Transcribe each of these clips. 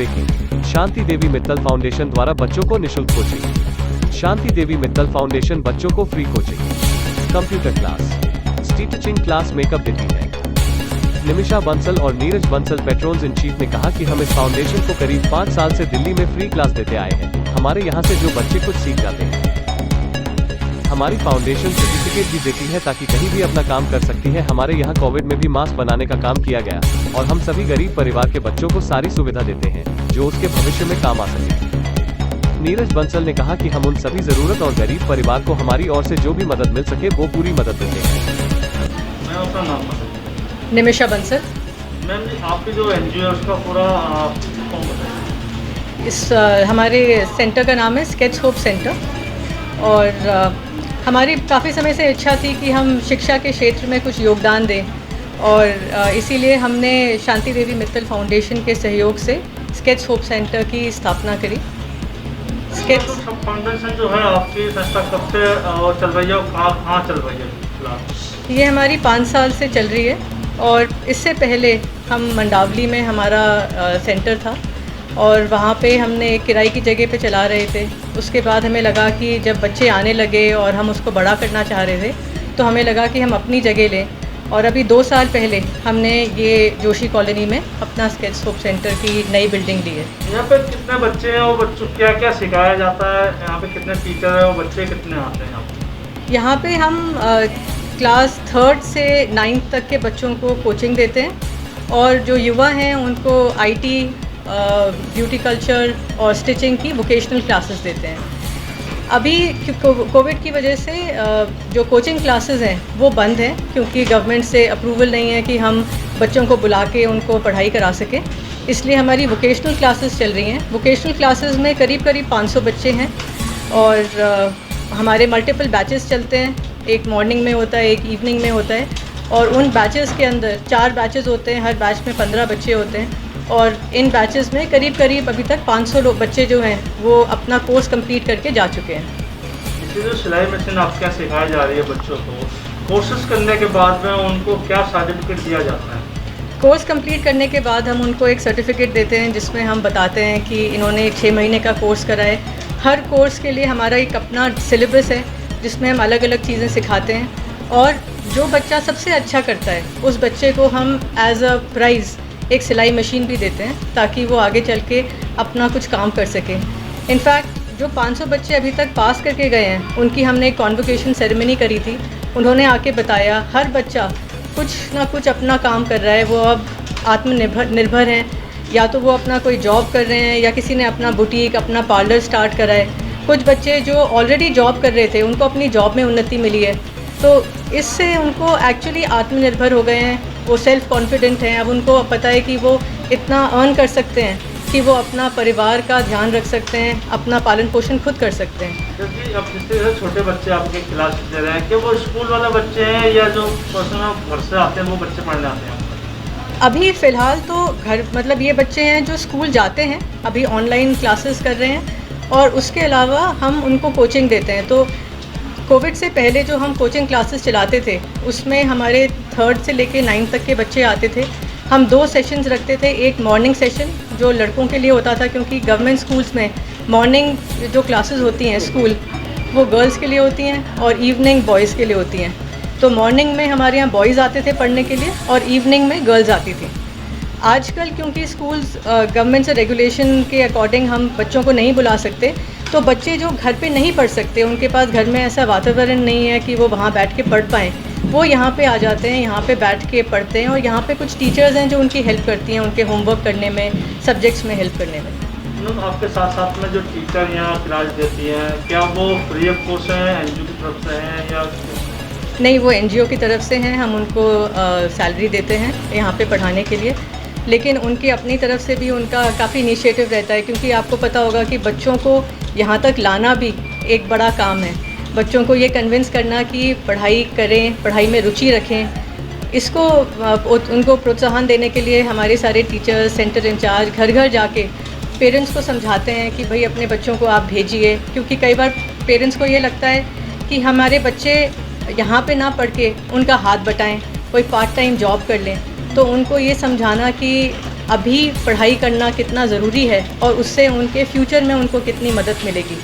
Breaking. Shanti Devi Mittal foundation द्वारा बच्चों को निशुल्क कोचिंग। शांति देवी मित्तल फाउंडेशन बच्चों को free coaching, computer class, teaching class, makeup देती है। निमिषा बंसल और Neeraj Bansal patrons in chief ने कहा कि हम इस फाउंडेशन को करीब 5 साल से दिल्ली में फ्री क्लास देते आए हैं। हमारे यहाँ से जो बच्चे कुछ सीख जाते हैं, हमारी फाउंडेशन सर्टिफिकेट भी देती है ताकि कहीं भी अपना काम कर सकती है। हमारे यहाँ कोविड में भी मास्क बनाने का काम किया गया और हम सभी गरीब परिवार के बच्चों को सारी सुविधा देते हैं जो उसके भविष्य में काम आ सके। नीरज बंसल ने कहा कि हम उन सभी जरूरत और गरीब परिवार को हमारी ओर से जो भी मदद मिल सके वो पूरी मदद देते हैं। मैं अपना नाम बताऊँ? निमिषा बंसल। मैम आपकी जो एनजीओ है उसका पूरा फॉर्म बताइए। इस हमारे सेंटर का नाम है स्केच होप सेंटर और हमारी काफ़ी समय से इच्छा थी कि हम शिक्षा के क्षेत्र में कुछ योगदान दें और इसीलिए हमने शांति देवी मित्तल फाउंडेशन के सहयोग से स्केच होप सेंटर की स्थापना करी। स्केच फाउंडेशन जो है आपकी संस्था कब से चल रही है और कहाँ चल रही है? ये हमारी 5 साल से चल रही है और इससे पहले हम मंडावली में हमारा सेंटर था और वहाँ पे हमने एक किराए की जगह पे चला रहे थे। उसके बाद हमें लगा कि जब बच्चे आने लगे और हम उसको बड़ा करना चाह रहे थे तो हमें लगा कि हम अपनी जगह लें और अभी 2 साल पहले हमने ये जोशी कॉलोनी में अपना स्केच होप सेंटर की नई बिल्डिंग ली है। यहाँ पे कितने बच्चे हैं और बच्चों क्या क्या सिखाया जाता है? यहाँ पे कितने टीचर हैं और बच्चे कितने आते हैं? यहाँ पे हम क्लास 3rd से 9th तक के बच्चों को कोचिंग देते हैं और जो युवा हैं उनको आईटी, ब्यूटी कल्चर और स्टिचिंग की वोकेशनल क्लासेस देते हैं। अभी कोविड की वजह से जो कोचिंग क्लासेस हैं वो बंद हैं क्योंकि गवर्नमेंट से अप्रूवल नहीं है कि हम बच्चों को बुला के उनको पढ़ाई करा सकें, इसलिए हमारी वोकेशनल क्लासेस चल रही हैं। वोकेशनल क्लासेस में करीब 500 बच्चे हैं और हमारे मल्टीपल बैचेस चलते हैं। एक मॉर्निंग में होता है, एक इवनिंग में होता है और उन बैचेस के अंदर 4 बैचेस होते हैं। हर बैच में 15 बच्चे होते हैं और इन बैचेस में करीब अभी तक 500 बच्चे जो हैं वो अपना कोर्स कंप्लीट करके जा चुके हैं। इसी जो सिलाई मशीन आपके यहाँ सिखाई जा रही है बच्चों को, कोर्सेज करने के बाद में उनको क्या सर्टिफिकेट दिया जाता है? कोर्स कंप्लीट करने के बाद हम उनको एक सर्टिफिकेट देते हैं जिसमें हम बताते हैं कि इन्होंने 6 महीने का कोर्स करा है। हर कोर्स के लिए हमारा एक अपना सिलेबस है जिसमें हम अलग अलग चीज़ें सिखाते हैं और जो बच्चा सबसे अच्छा करता है उस बच्चे को हम एज अ प्राइज़ एक सिलाई मशीन भी देते हैं ताकि वो आगे चल के अपना कुछ काम कर सके। इनफैक्ट जो 500 बच्चे अभी तक पास करके गए हैं उनकी हमने एक कॉन्वोकेशन सेरेमनी करी थी। उन्होंने आके बताया हर बच्चा कुछ ना कुछ अपना काम कर रहा है, वो अब आत्मनिर्भर हैं, या तो वो अपना कोई जॉब कर रहे हैं या किसी ने अपना बुटीक, अपना पार्लर स्टार्ट करा है। कुछ बच्चे जो ऑलरेडी जॉब कर रहे थे उनको अपनी जॉब में उन्नति मिली है, तो इससे उनको एक्चुअली आत्मनिर्भर हो गए हैं, वो सेल्फ़ कॉन्फिडेंट हैं। अब उनको पता है कि वो इतना अर्न कर सकते हैं कि वो अपना परिवार का ध्यान रख सकते हैं, अपना पालन पोषण खुद कर सकते हैं। क्योंकि अब जिस तरह छोटे बच्चे आपके क्लास दे रहे हैं कि वो स्कूल वाले बच्चे हैं या जो पर्सनल घर से आते हैं वो बच्चे पढ़ने आते हैं? अभी फ़िलहाल तो घर मतलब ये बच्चे हैं जो स्कूल जाते हैं, अभी ऑनलाइन क्लासेस कर रहे हैं और उसके अलावा हम उनको कोचिंग देते हैं। तो कोविड से पहले जो हम कोचिंग क्लासेस चलाते थे उसमें हमारे 3rd से लेके 9th तक के बच्चे आते थे। हम 2 सेशंस रखते थे, एक मॉर्निंग सेशन जो लड़कों के लिए होता था क्योंकि गवर्नमेंट स्कूल्स में मॉर्निंग जो क्लासेस होती हैं स्कूल वो गर्ल्स के लिए होती हैं और इवनिंग बॉयज़ के लिए होती हैं। तो मॉर्निंग में हमारे यहाँ बॉयज़ आते थे पढ़ने के लिए और इवनिंग में गर्ल्स आती थी। आजकल क्योंकि स्कूल्स गवर्नमेंट से रेगुलेशन के अकॉर्डिंग हम बच्चों को नहीं बुला सकते, तो बच्चे जो घर पे नहीं पढ़ सकते, उनके पास घर में ऐसा वातावरण नहीं है कि वो वहाँ बैठ के पढ़ पाएँ, वो यहाँ पे आ जाते हैं, यहाँ पे बैठ के पढ़ते हैं और यहाँ पे कुछ टीचर्स हैं जो उनकी हेल्प करती हैं, उनके होमवर्क करने में, सब्जेक्ट्स में हेल्प करने में। आपके साथ साथ में जो टीचर यहाँ क्लास देती हैं क्या वो फ्री ऑफ कॉस्ट हैं, एनजीओ की तरफ से हैं या? नहीं, वो एनजीओ की तरफ से हैं, हम उनको सैलरी देते हैं यहाँ पे पढ़ाने के लिए, लेकिन उनकी अपनी तरफ से भी उनका काफ़ी इनिशिएटिव रहता है क्योंकि आपको पता होगा कि बच्चों को यहाँ तक लाना भी एक बड़ा काम है। बच्चों को ये कन्विंस करना कि पढ़ाई करें, पढ़ाई में रुचि रखें, इसको उनको प्रोत्साहन देने के लिए हमारे सारे टीचर्स, सेंटर इंचार्ज घर घर जाके पेरेंट्स को समझाते हैं कि भाई अपने बच्चों को आप भेजिए, क्योंकि कई बार पेरेंट्स को ये लगता है कि हमारे बच्चे यहाँ पे ना पढ़ के उनका हाथ बटाएं, कोई पार्ट टाइम जॉब कर लें। तो उनको ये समझाना कि अभी पढ़ाई करना कितना ज़रूरी है और उससे उनके फ्यूचर में उनको कितनी मदद मिलेगी।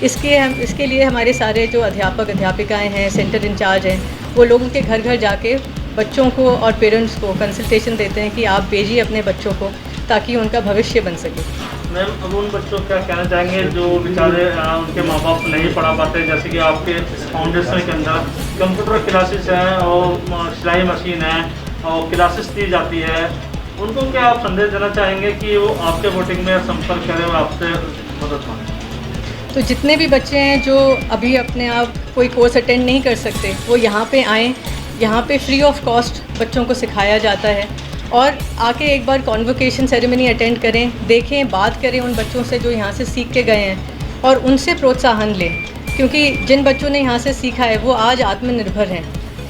इसके लिए हमारे सारे जो अध्यापक अध्यापिकाएं हैं, सेंटर इंचार्ज हैं, वो लोगों के घर घर जाके बच्चों को और पेरेंट्स को कंसल्टेशन देते हैं कि आप भेजिए अपने बच्चों को ताकि उनका भविष्य बन सके। मैम, अब उन बच्चों को क्या कहना चाहेंगे जो बेचारे उनके माँ बाप नहीं पढ़ा पाते, जैसे कि आपके फाउंडेशन के अंदर कंप्यूटर क्लासेस हैं और सिलाई मशीन है और क्लासेस दी जाती है, उनको क्या आप संदेश देना चाहेंगे कि वो आपके वोटिंग में संपर्क करें और आपसे मदद मांगें? तो जितने भी बच्चे हैं जो अभी अपने आप कोई कोर्स अटेंड नहीं कर सकते, वो यहाँ पे आएँ। यहाँ पे फ्री ऑफ कॉस्ट बच्चों को सिखाया जाता है और आके एक बार कॉन्वोकेशन सेरेमनी अटेंड करें, देखें, बात करें उन बच्चों से जो यहाँ से सीख के गए हैं और उनसे प्रोत्साहन लें, क्योंकि जिन बच्चों ने यहाँ से सीखा है वो आज आत्मनिर्भर हैं,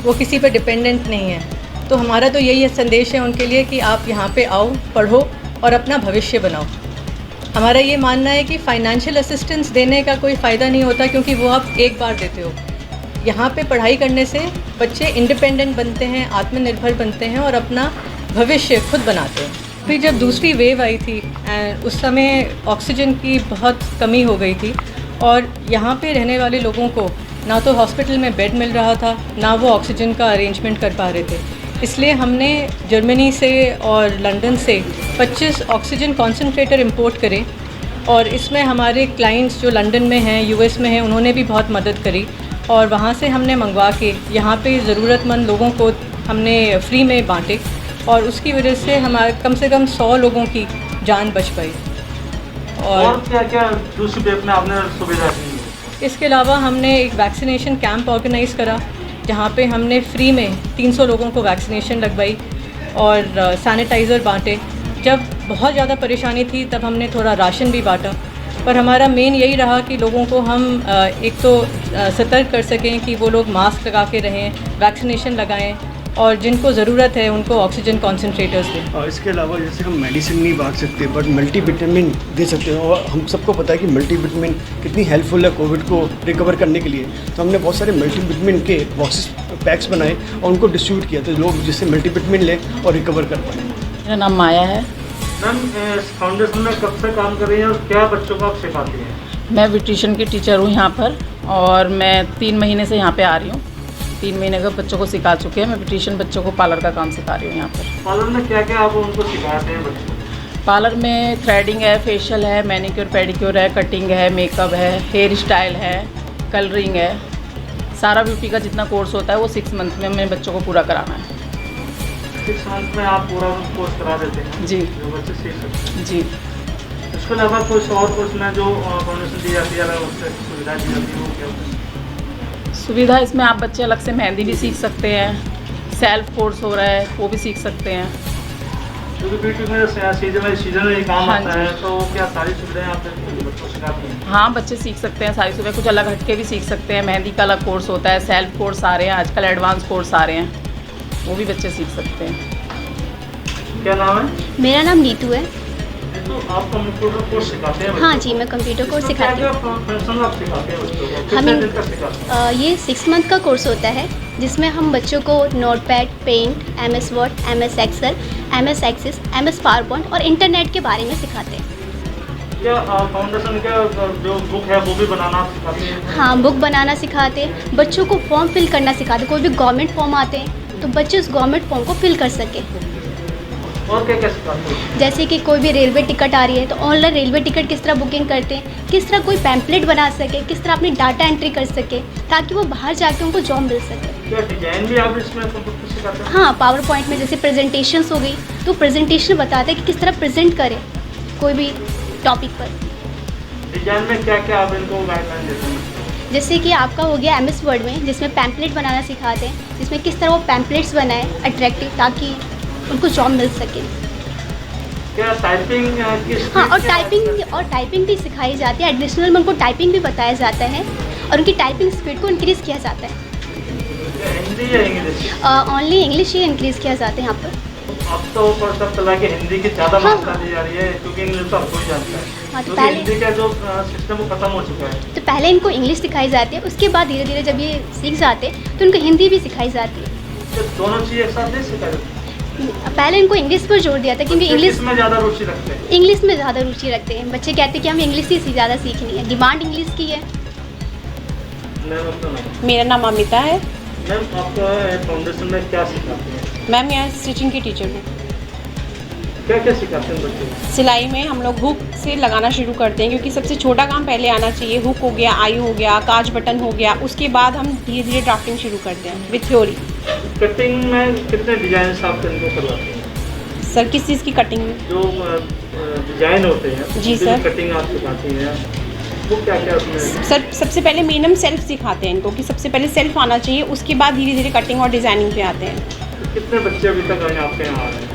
वो किसी पे डिपेंडेंट नहीं है। तो हमारा तो यही संदेश है उनके लिए कि आप यहाँ पे आओ, पढ़ो और अपना भविष्य बनाओ। हमारा ये मानना है कि फ़ाइनेंशियल असिस्टेंस देने का कोई फ़ायदा नहीं होता, क्योंकि वो आप एक बार देते हो। यहाँ पे पढ़ाई करने से बच्चे इंडिपेंडेंट बनते हैं, आत्मनिर्भर बनते हैं और अपना भविष्य खुद बनाते हैं। फिर जब दूसरी वेव आई थी उस समय ऑक्सीजन की बहुत कमी हो गई थी और यहाँ पे रहने वाले लोगों को ना तो हॉस्पिटल में बेड मिल रहा था, ना वो ऑक्सीजन का अरेंजमेंट कर पा रहे थे। इसलिए हमने जर्मनी से और लंदन से 25 ऑक्सीजन कॉन्सनट्रेटर इंपोर्ट करे और इसमें हमारे क्लाइंट्स जो लंदन में हैं, यूएस में हैं, उन्होंने भी बहुत मदद करी और वहाँ से हमने मंगवा के यहाँ पे ज़रूरतमंद लोगों को हमने फ्री में बांटे और उसकी वजह से हमारे कम से कम 100 लोगों की जान बच पाई। और क्या क्या दूसरी वेव में आपने सुविधा दी? इसके अलावा हमने एक वैक्सीनेशन कैंप ऑर्गेनाइज़ करा जहाँ पे हमने फ्री में 300 लोगों को वैक्सीनेशन लगवाई और सैनिटाइज़र बांटे। जब बहुत ज़्यादा परेशानी थी तब हमने थोड़ा राशन भी बांटा, पर हमारा मेन यही रहा कि लोगों को हम एक तो सतर्क कर सकें कि वो लोग मास्क लगा के रहें, वैक्सीनेशन लगाएं और जिनको ज़रूरत है उनको ऑक्सीजन कॉन्सनट्रेटर्स दें। और इसके अलावा जैसे हम मेडिसिन नहीं बांट सकते बट मल्टीविटामिन दे सकते हैं और हम सबको पता है कि मल्टीविटामिन कितनी हेल्पफुल है कोविड को रिकवर करने के लिए। तो हमने बहुत सारे मल्टीविटामिन के बॉक्सेस पैक्स बनाए और उनको डिस्ट्रीब्यूट किया तो लोग जिससे मल्टीविटामिन लें और रिकवर कर पाएँ। मेरा नाम माया है। मैम, इस फाउंडेशन में कब से काम कर रही हैं और क्या बच्चों को आप सिखाती हैं? मैं ब्यूटिशियन की टीचर हूँ यहाँ पर और मैं 3 महीने से यहाँ पे आ रही हूँ। 3 महीने का बच्चों को सिखा चुके हैं। मैं ब्यूटिशियन बच्चों को पार्लर का काम सिखा रही हूँ यहाँ पर। पार्लर में क्या क्या आप उनको सिखाते हैं बच्चों को? पार्लर में थ्रेडिंग है, फेशियल है, मैनिक्योर पेडिक्योर है, कटिंग है, मेकअप है, हेयर स्टाइल है, कलरिंग है। सारा ब्यूटी का जितना कोर्स होता है वो 6 मंथ में हमें बच्चों को पूरा कराना है। 6 मंथ में आप पूरा कोर्स करा देते हैं जी जो बच्चे सीख सकते हैं? जी। इसके अलावा कुछ और कोर्स में जो फाउंडेशन दी जाती है उससे सुविधा दी जाती है वो क्या होता है? सुविधा इसमें आप बच्चे अलग से मेहंदी भी सीख सकते हैं, सेल्फ कोर्स हो रहा है वो भी सीख सकते हैं। क्योंकि ब्यूटी में सीजन में काम हाँ आता जी। है, तो क्या सारी सुविधाएं आप बच्चों को सिखाती हैं? हाँ, बच्चे सीख सकते हैं सारी सुविधा। कुछ अलग हटके भी सीख सकते हैं। मेहंदी का अलग कोर्स होता है, सेल्फ कोर्स आ रहे हैं आजकल, एडवांस कोर्स आ रहे हैं, वो भी बच्चे सीख सकते हैं। क्या नाम है? मेरा नाम नीतू है। तो आप कंप्यूटर कोर्स सिखाते हैं? हाँ जी, मैं कंप्यूटर कोर्स सिखाती हूँ। फंक्शन आप सिखाते हैं बच्चों को? कितने हमें दिन तक सिखाते हैं? ये 6 मंथ का कोर्स होता है जिसमें हम बच्चों को Notepad, Paint, MS Word, MS Excel, MS Access, MS PowerPoint और इंटरनेट के बारे में सिखाते हैं। क्या फाउंडेशन का जो बुक है वो भी बनाना आप सिखाते हैं? हाँ, बुक बनाना सिखाते हैं, बच्चों को फॉर्म फिल करना सिखाते हैं। कोई भी गवर्नमेंट फॉर्म आते हैं तो बच्चे उस गवर्नमेंट फॉर्म को फिल कर सकें। और क्या क्या सिखाते हैं? जैसे कि कोई भी रेलवे टिकट आ रही है तो ऑनलाइन रेलवे टिकट किस तरह बुकिंग करते हैं, किस तरह कोई पैम्पलेट बना सके, किस तरह अपनी डाटा एंट्री कर सके ताकि वो बाहर जाके उनको जॉब मिल सके। क्या डिजाइन भी आप इसमें कंप्यूटर सिखाते हैं? हाँ, पावर पॉइंट में जैसे प्रेजेंटेशंस हो गई तो प्रेजेंटेशन बताते हैं कि किस तरह प्रेजेंट करें कोई भी टॉपिक पर। डिजाइन में क्या क्या आप इनको गाइडलाइन देते हैं? जैसे कि आपका हो गया MS वर्ड में जिसमें पैम्पलेट बनाना सिखाते हैं, जिसमें किस तरह वो पैम्पलेट्स बनाए अट्रैक्टिव ताकि उनको जॉब मिल सके। क्या टाइपिंग किस? हाँ, और टाइपिंग भी सिखाई जाती है। एडिशनल में उनको टाइपिंग भी बताया जाता है और उनकी टाइपिंग स्पीड को इंक्रीज़ किया जाता है। हिंदी या इंग्लिश? ओनली इंग्लिश ही इंक्रीज़ किया जाता है यहाँ पर। अब तो पर सब चला कि हिंदी की ज़्यादा हाँ। मात्रा दी जा रही है क्योंकि इंग्लिश तो आपको ही जानता है। हाँ, तो क्योंकि पहले- हिंदी का जो सिस्टम वो खत्म हो चुका है। तो पहले इनको इंग्लिश सिखाई जाती है, उसके बाद धीरे धीरे जब ये सीख जाते हैं तो उनको हिंदी भी सिखाई जाती है। तो दोनों चीज़ एक साथ नहीं सिखाई जाती? पहले इनको इंग्लिश पर जोर दिया था क्योंकि इंग्लिश में ज़्यादा रुचि रखते हैं। इंग्लिश में ज़्यादा रुचि रखते हैं बच्चे, कहते हैं कि हमें इंग्लिश ही ज़्यादा सीखनी है, डिमांड इंग्लिश की है। मैम अपना नाम। मेरा नाम अमिता है। मैम आपका फाउंडेशन में क्या सिखाते हैं? मैम यहाँ स्टिचिंग की टीचर हूँ। क्या क्या सिखाते हैं बच्चों को? सिलाई में हम लोग हुक से लगाना शुरू करते हैं क्योंकि सबसे छोटा काम पहले आना चाहिए। हुक हो गया, आई हो गया, काज बटन हो गया, उसके बाद हम धीरे धीरे ड्राफ्टिंग शुरू करते हैं विथ थ्योरी। कटिंग में कितने डिजाइन आप इनको करवाते हैं? सर किस चीज़ की कटिंग में? जो डिजाइन होते हैं जी सर। कटिंग आप सिखाती हैं वो क्या क्या उसमें? सर सबसे पहले मेन हम सेल्फ सिखाते हैं इनको कि सबसे पहले सेल्फ आना चाहिए, उसके बाद धीरे धीरे कटिंग और डिज़ाइनिंग पे आते हैं। कितने बच्चे अभी तक आपके यहाँ आ रहे हैं?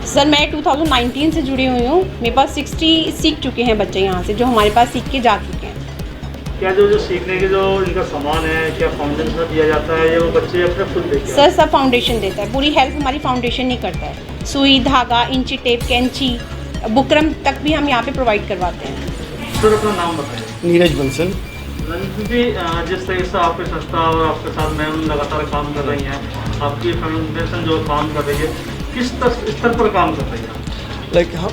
सर मैं 2019 से जुड़ी हुई हूँ। मेरे पास 60 सीख चुके हैं बच्चे यहाँ से, जो हमारे पास सीख के जा चुके हैं। क्या जो सीखने के जो इनका सामान है क्या फाउंडेशन में दिया जाता है या वो बच्चे अपने खुद देते हैं? सर सब फाउंडेशन देता है, पूरी हेल्प हमारी फाउंडेशन नहीं करता है। सुई, धागा, इंची टेप, कैंची, बुकरम तक भी हम यहाँ पे प्रोवाइड करवाते हैं। सर अपना नाम बताएं। नीरज बंसल। रंजित जी, जिस तरह से आपकी संस्था और आपके साथ मैम लगातार काम कर रही हैं, आपकी फाउंडेशन जो काम कर रही है किस स्तर पर काम कर रही है? लाइक हम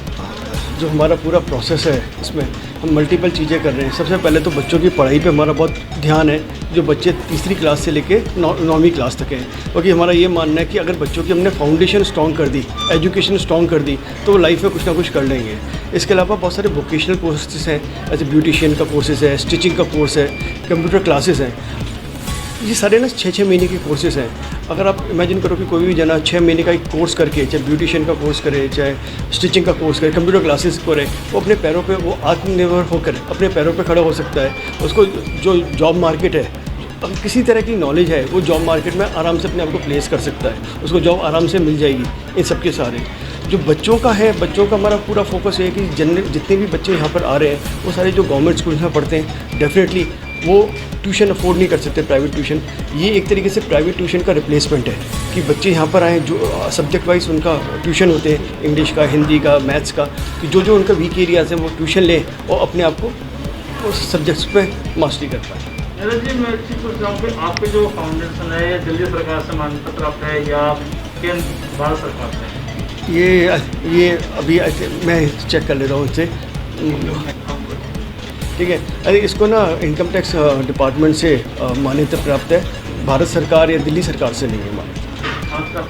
जो हमारा पूरा प्रोसेस है इसमें हम मल्टीपल चीज़ें कर रहे हैं। सबसे पहले तो बच्चों की पढ़ाई पे हमारा बहुत ध्यान है, जो बच्चे तीसरी क्लास से लेके 9वीं क्लास तक हैं, क्योंकि हमारा ये मानना है कि अगर बच्चों की हमने फाउंडेशन स्ट्रॉन्ग कर दी, एजुकेशन स्ट्रॉन्ग कर दी, तो वो लाइफ में कुछ ना कुछ कर लेंगे। इसके अलावा बहुत सारे वोकेशनल कोर्सेज हैं, जैसे ब्यूटिशियन का कोर्सेज है, स्टिचिंग का कोर्स है, कंप्यूटर क्लासेस हैं। ये सारे ना 6-6 महीने के कोर्सेज हैं। अगर आप इमेजिन करो कि कोई भी जना 6 महीने का एक कोर्स करके, चाहे ब्यूटिशियन का कोर्स करे, चाहे स्टिचिंग का कोर्स करे, कंप्यूटर क्लासेस करे, वो अपने पैरों पे वो आत्मनिर्भर होकर अपने पैरों पे खड़ा हो सकता है। उसको जो जॉब मार्केट है, अगर किसी तरह की नॉलेज है, वो जॉब मार्केट में आराम से अपने आप को प्लेस कर सकता है, उसको जॉब आराम से मिल जाएगी। इन सब के सारे जो बच्चों का है, बच्चों का हमारा पूरा फोकस है कि जितने भी बच्चे यहाँ पर आ रहे हैं वो सारे जो गवर्नमेंट स्कूल में पढ़ते हैं, डेफिनेटली वो ट्यूशन अफोर्ड नहीं कर सकते, प्राइवेट ट्यूशन। ये एक तरीके से प्राइवेट ट्यूशन का रिप्लेसमेंट है कि बच्चे यहाँ पर आएँ, जो सब्जेक्ट वाइज उनका ट्यूशन होते हैं, इंग्लिश का, हिंदी का, मैथ्स का, कि जो उनका वीक एरियाज हैं वो ट्यूशन लें और अपने आप को उस सब्जेक्ट्स पे मास्टरी कर पाएँ। नीरज जी, मैं एक चीज़ पूछ रहा हूँ कि आपके जो फाउंडेशन है ये दिल्ली सरकार से मान्यता प्राप्त है या केंद्र भारत सरकार से? ये अभी मैं चेक कर ले रहा हूँ इनसे, ठीक है। अरे इसको ना इनकम टैक्स डिपार्टमेंट से मान्यता प्राप्त है, भारत सरकार या दिल्ली सरकार से नहीं है मान्यता।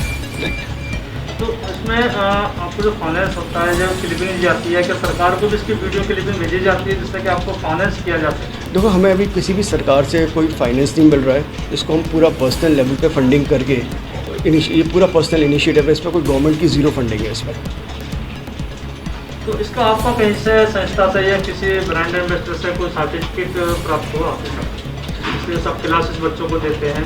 तो इसमें आपको जो फाइनेंस होता है, जब क्लिपिंग दी जाती है, क्या सरकार को भी इसकी वीडियो क्लिपिंग भेजी जाती है जिससे कि आपको फाइनेंस किया जाता है? देखो, हमें अभी किसी भी सरकार से कोई फाइनेंस नहीं मिल रहा है। इसको हम पूरा पर्सनल लेवल पे फंडिंग करके, ये पूरा पर्सनल इनिशिएटिव है, इस पर कोई गवर्नमेंट की ज़ीरो फंडिंग है इस पर। तो इसका आपको कहीं से संस्था से या किसी ब्रांड एम्बेसडर से कोई सर्टिफिकेट प्राप्त हुआ आपके साथ? इसलिए सब क्लासेस बच्चों को देते हैं?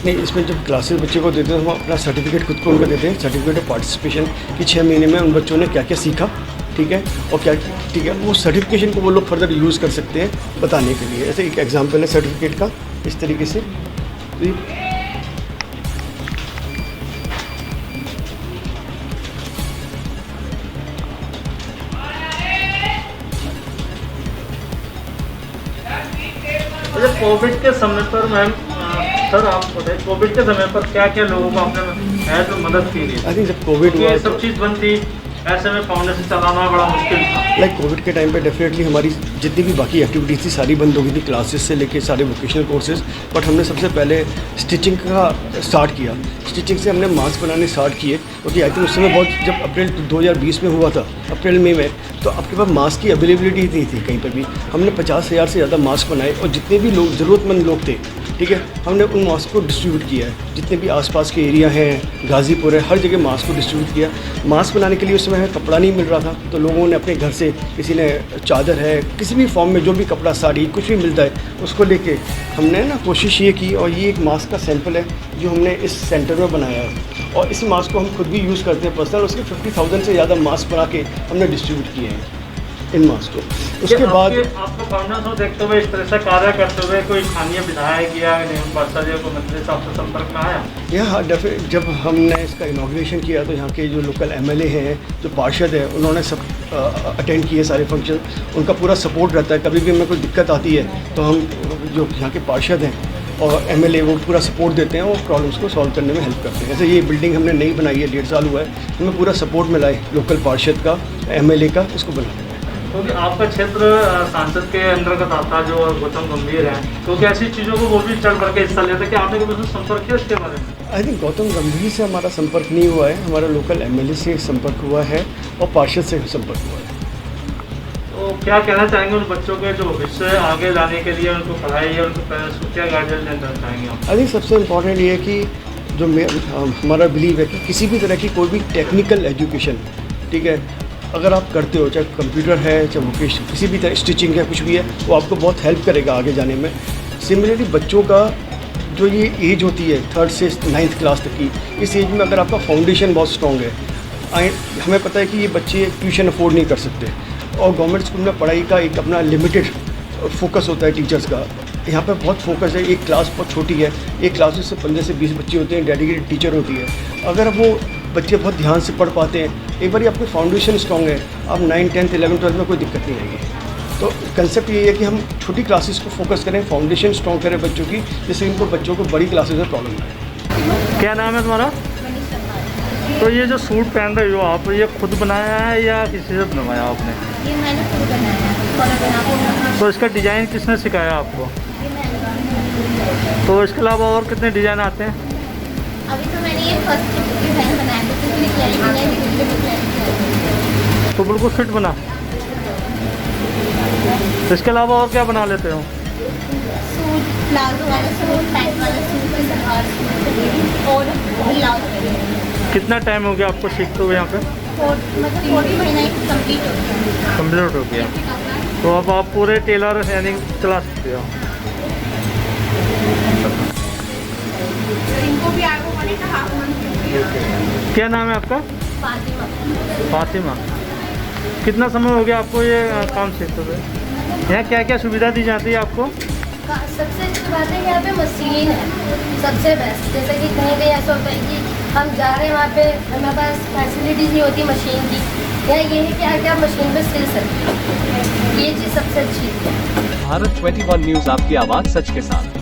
नहीं, इसमें जब क्लासेस बच्चे को देते हैं हम अपना सर्टिफिकेट खुद को उनको देते हैं, सर्टिफिकेट ऑफ पार्टिसिपेशन कि 6 महीने में उन बच्चों ने क्या क्या सीखा, ठीक है, और क्या, ठीक है, वो सर्टिफिकेशन को वो लोग फर्दर यूज़ कर सकते हैं बताने के लिए। ऐसे एक एग्जाम्पल है सर्टिफिकेट का इस तरीके से। तो कोविड के समय पर मैम, सर आप बताइए कोविड के समय पर क्या क्या लोगों को आपने है जो मदद की है? आई थिंक जब कोविड हुआ ये सब चीज़ बंद थी, ऐसे में फाउंडेशन चलाना बड़ा मुश्किल था। लाइक कोविड के टाइम पे डेफिनेटली हमारी जितनी भी बाकी एक्टिविटीज़ थी सारी बंद हो गई थी, क्लासेस से लेके सारे वोकेशनल कोर्सेज। बट हमने सबसे पहले स्टिचिंग का स्टार्ट किया। स्टिचिंग से हमने मास्क बनाने स्टार्ट किए, क्योंकि आई थिंक उस समय बहुत, जब अप्रैल 2020 में हुआ था, अप्रैल मई में, तो आपके पास मास्क की अवेलेबिलिटी नहीं थी कहीं पर भी। हमने 50,000 से ज़्यादा मास्क बनाए और जितने भी लोग ज़रूरतमंद लोग थे, ठीक है, हमने उन मास्क को डिस्ट्रीब्यूट किया है। जितने भी आसपास के एरिया हैं, गाज़ीपुर है, हर जगह मास्क को डिस्ट्रीब्यूट किया। मास्क बनाने के लिए उस समय हमें कपड़ा नहीं मिल रहा था, तो लोगों ने अपने घर से, किसी ने चादर है, किसी भी फॉर्म में जो भी कपड़ा, साड़ी, कुछ भी मिलता है, उसको लेके हमने ना कोशिश ये की। और ये एक मास्क का सैंपल है जो हमने इस सेंटर में बनाया है, और इस मास्क को हम खुद भी यूज़ करते हैं पर्सनल। उसके 50,000 से ज़्यादा मास्क बना के हमने डिस्ट्रीब्यूट किए हैं इन मास्क को। उसके बाद आपका फाउंडेशन देखते हुए, इस तरह से कार्य करते हुए कोई स्थानीय विधायक या पार्षद या कोई मंत्री साहब से संपर्क में आया? यहाँ जब हमने इसका इनॉग्रेशन किया तो यहाँ के जो लोकल MLA हैं, जो पार्षद हैं, उन्होंने सब अटेंड किए सारे फंक्शन। उनका पूरा सपोर्ट रहता है। कभी भी हमें कोई दिक्कत आती है तो हम जो यहाँ के पार्षद हैं और MLA वो पूरा सपोर्ट देते हैं और प्रॉब्लम्स को सॉल्व करने में हेल्प करते हैं। जैसे ये बिल्डिंग हमने नई बनाई है, 1.5 साल हुआ है, हमें पूरा सपोर्ट मिला है लोकल पार्षद का, MLA का, इसको बनाने में। क्योंकि आपका क्षेत्र सांसद के अंतर्गत आता है जो गौतम गंभीर हैं, क्योंकि ऐसी चीज़ों को वो भी चढ़ बढ़ के हिस्सा लेते हैं कि आपने कभी उससे संपर्क किया इसके बारे में? आई थिंक गौतम गंभीर से हमारा संपर्क नहीं हुआ है, हमारा लोकल MLA से संपर्क हुआ है और पार्षद से संपर्क हुआ है। तो क्या कहना चाहेंगे उन बच्चों के जो भविष्य आगे लाने के लिए उनको पढ़ाई या उनको पेरेंट्स को क्या गाइडेंस देना चाहेंगे आप? आई थिंक सबसे इम्पॉर्टेंट ये है कि जो हमारा बिलीव है कि किसी भी तरह की कोई भी टेक्निकल एजुकेशन, ठीक है, अगर आप करते हो, चाहे कंप्यूटर है, चाहे वोकेशन, किसी भी तरह स्टिचिंग है, कुछ भी है, वो आपको बहुत हेल्प करेगा आगे जाने में। सिमिलरली बच्चों का जो ये एज होती है 3rd से 9th क्लास तक की, इस एज में अगर आपका फाउंडेशन बहुत स्ट्रॉन्ग है, हमें पता है कि ये बच्चे ट्यूशन अफोर्ड नहीं कर सकते और गवर्नमेंट स्कूल में पढ़ाई का एक अपना लिमिटेड फोकस होता है टीचर्स का। यहाँ पे बहुत फोकस है, एक क्लास बहुत छोटी है, एक क्लास से 15 से 20 बच्चे होते हैं, डेडिकेटेड टीचर होती है। अगर वो बच्चे बहुत ध्यान से पढ़ पाते हैं, एक बार आपकी फाउंडेशन स्ट्रॉन्ग है, आप 9th, 10th, 11th, 12th में कोई दिक्कत नहीं आएगी। तो कंसेप्ट ये है कि हम छोटी क्लासेस को फोकस करें, फाउंडेशन स्ट्रॉन्ग करें बच्चों की, जिससे इनको बच्चों को बड़ी क्लासेस में प्रॉब्लम है। क्या नाम है तुम्हारा? तो ये जो सूट पहन रहे हो आप, ये खुद बनाया है या किसी से बनवाया आपने? ये मैंने खुद बनाया है। तो इसका डिज़ाइन किसने सिखाया आपको? तो इसके अलावा और कितने डिज़ाइन आते हैं? अभी तो मैंने ये फर्स्ट डिज़ाइन बनाया था, तो तो बिल्कुल फिट बना। इसके अलावा और क्या बना लेते हो? सूट, प्लाजो वाला सूट, पैंट वाला सूट, सलवार सूट और ब्लाउज। कितना टाइम हो गया आपको सीखते हुए यहाँ पे? मतलब 40 महीना कंप्लीट हो गया। तो अब आप पूरे टेलर यानी चला सकते हो। इनको भी आगे बढ़ने का हाफ मंथ। क्या नाम है आपका? फातिमा। फातिमा, कितना समय हो गया आपको ये काम सीखते हुए? यहाँ क्या क्या सुविधा दी जाती है आपको? सबसे अच्छी बात है यहाँ पे मशीन है, सबसे बेस्ट। जैसे कि कहीं कहीं ऐसा होता है कि हम जा रहे हैं वहाँ पे, हमारे पास फैसिलिटीज़ नहीं होती मशीन की, या ये है कि आगे आप मशीन पे सिल सकते हैं, ये चीज़ सबसे अच्छी है। भारत 21 न्यूज़, आपकी आवाज़ सच के साथ।